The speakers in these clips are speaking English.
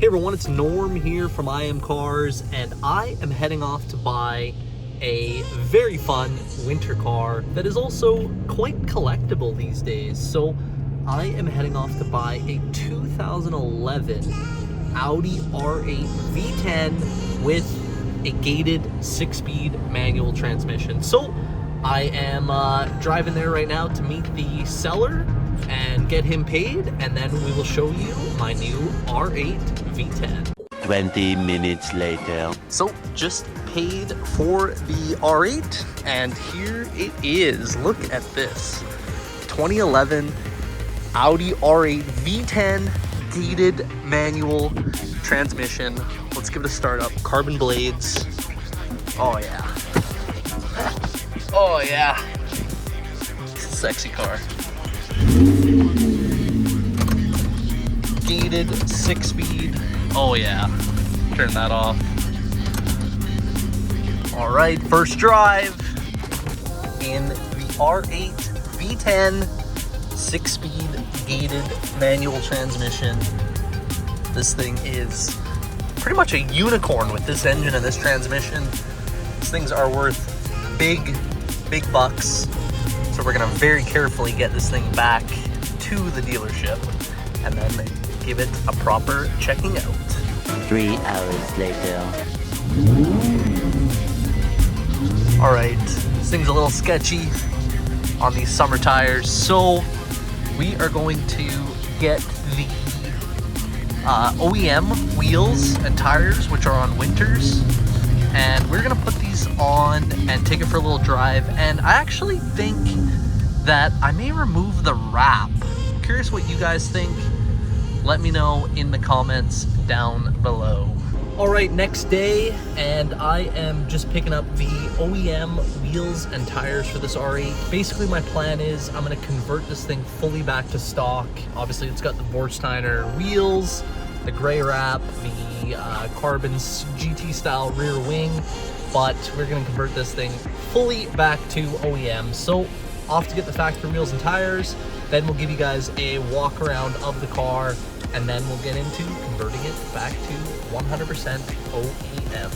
Hey everyone, it's Norm here from IMCARS, and I am heading off to buy a very fun winter car that is also quite collectible these days. So I am heading off to buy a 2011 Audi R8 V10 with a gated 6-speed manual transmission. So I am driving there right now to meet the seller and get him paid, and then we will show you my new R8 V10. 20 minutes later. So just paid for the R8, and here it is. Look at this 2011 Audi R8 V10 gated manual transmission. Let's give it a start up. Carbon blades. Oh yeah. Oh yeah. It's a sexy car. Gated 6-speed. Oh yeah. Turn that off. All right, first drive in the R8 V10 6-speed gated manual transmission. This thing is pretty much a unicorn with this engine and this transmission. These things are worth big bucks. So we're gonna very carefully get this thing back to the dealership and then give it a proper checking out. 3 hours later. All right, this thing's a little sketchy on these summer tires. So we are going to get the OEM wheels and tires, which are on winters. And we're gonna put these on and take it for a little drive. And I actually think that I may remove the wrap. I'm curious what you guys think. Let me know in the comments down below. All right, next day, and I am just picking up the OEM wheels and tires for this R8. Basically, my plan is I'm gonna convert this thing fully back to stock. Obviously, it's got the Vorsteiner wheels, the gray wrap, the carbon GT style rear wing, but we're gonna convert this thing fully back to OEM. So off to get the factory wheels and tires, then we'll give you guys a walk around of the car, and then we'll get into converting it back to 100% OEM.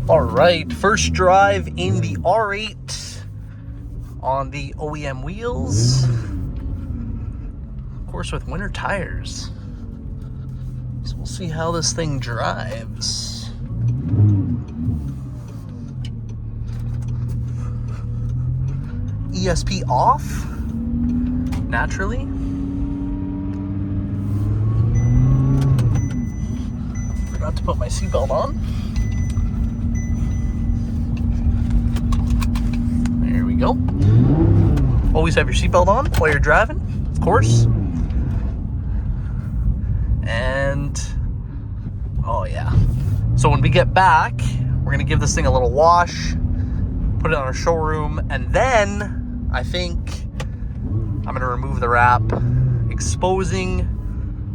All right, first drive in the R8 on the OEM wheels, of course with winter tires. So we'll see how this thing drives. ESP off, naturally. Forgot to put my seatbelt on. There we go. Always have your seatbelt on while you're driving, of course. And oh yeah. So when we get back, we're gonna give this thing a little wash, put it on our showroom, and then I think I'm gonna remove the wrap, exposing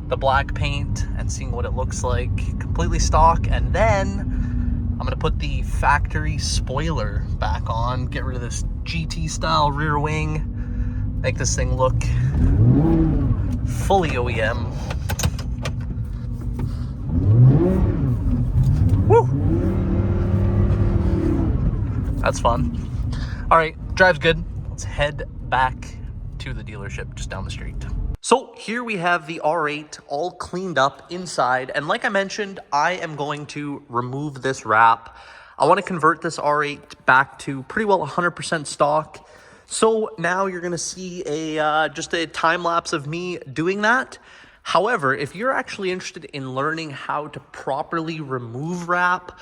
the black paint and seeing what it looks like completely stock, and then put the factory spoiler back on, get rid of this GT style rear wing, make this thing look fully OEM. Woo! That's fun. All right, drive's good. Let's head back to the dealership just down the street. So here we have the R8 all cleaned up inside. And like I mentioned, I am going to remove this wrap. I want to convert this R8 back to pretty well 100% stock. So now you're going to see just a time lapse of me doing that. However, if you're actually interested in learning how to properly remove wrap,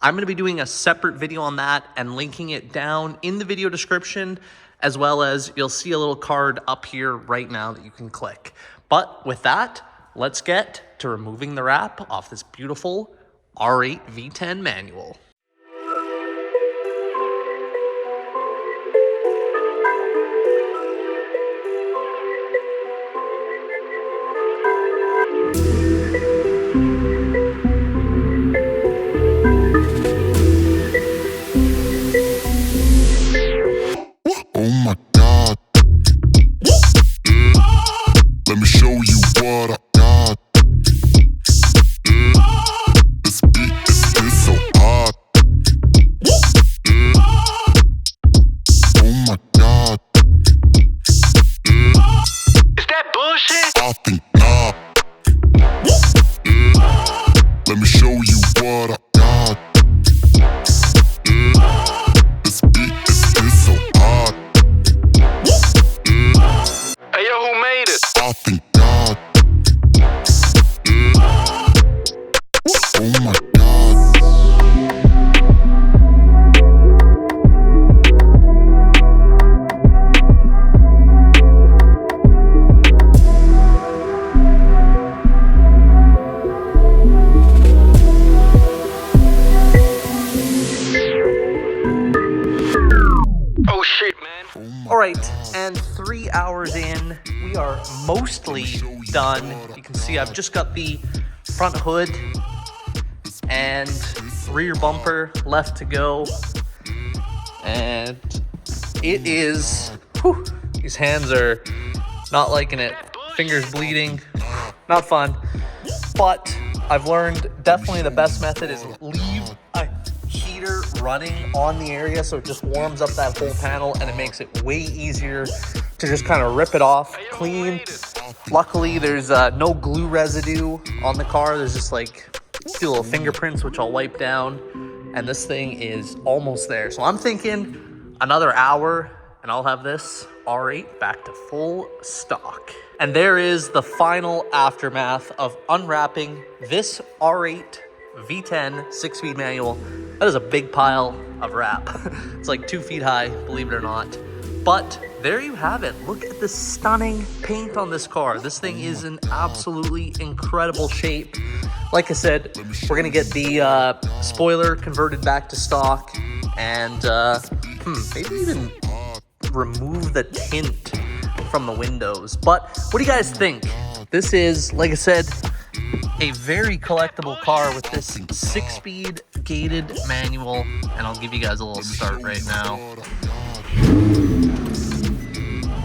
I'm going to be doing a separate video on that and linking it down in the video description, as well as you'll see a little card up here right now that you can click. But with that, let's get to removing the wrap off this beautiful R8 V10 manual. Oh my God. Let me show you what I got. This beat is so hot. Oh my God. Is that bullshit? I think not. Let me show you what I got. This beat is so hot. Hey yo, who made it? I think God. Oh my God. Oh shit, man. All right, and 3 hours in, we are mostly done. You can see I've just got the front hood and rear bumper left to go. And it is, whew, these hands are not liking it. Fingers bleeding, not fun. But I've learned definitely the best method is leave a heater running on the area so it just warms up that whole panel, and it makes it way easier to just kind of rip it off clean. Luckily, there's no glue residue on the car. There's just like a few little fingerprints, which I'll wipe down. And this thing is almost there. So I'm thinking another hour and I'll have this R8 back to full stock. And there is the final aftermath of unwrapping this R8 V10 6-speed manual. That is a big pile of wrap. It's like 2 feet high, believe it or not. But there you have it. Look at the stunning paint on this car. This thing is in absolutely incredible shape. Like I said, we're gonna get the spoiler converted back to stock, and maybe even remove the tint from the windows. But what do you guys think? This is, like I said, a very collectible car with this 6-speed gated manual, and I'll give you guys a little start right now.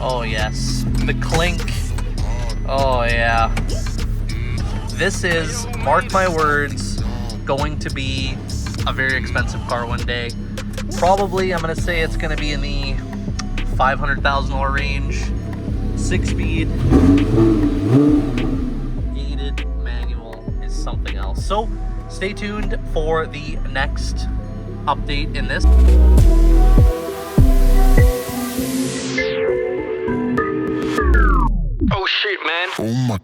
Oh yes, the clink. Oh yeah. This is, mark my words, going to be a very expensive car one day. Probably, I'm gonna say it's gonna be in the $500,000 range. 6-speed gated manual is something else. So stay tuned for the next update in this. Oh shit, man. Oh my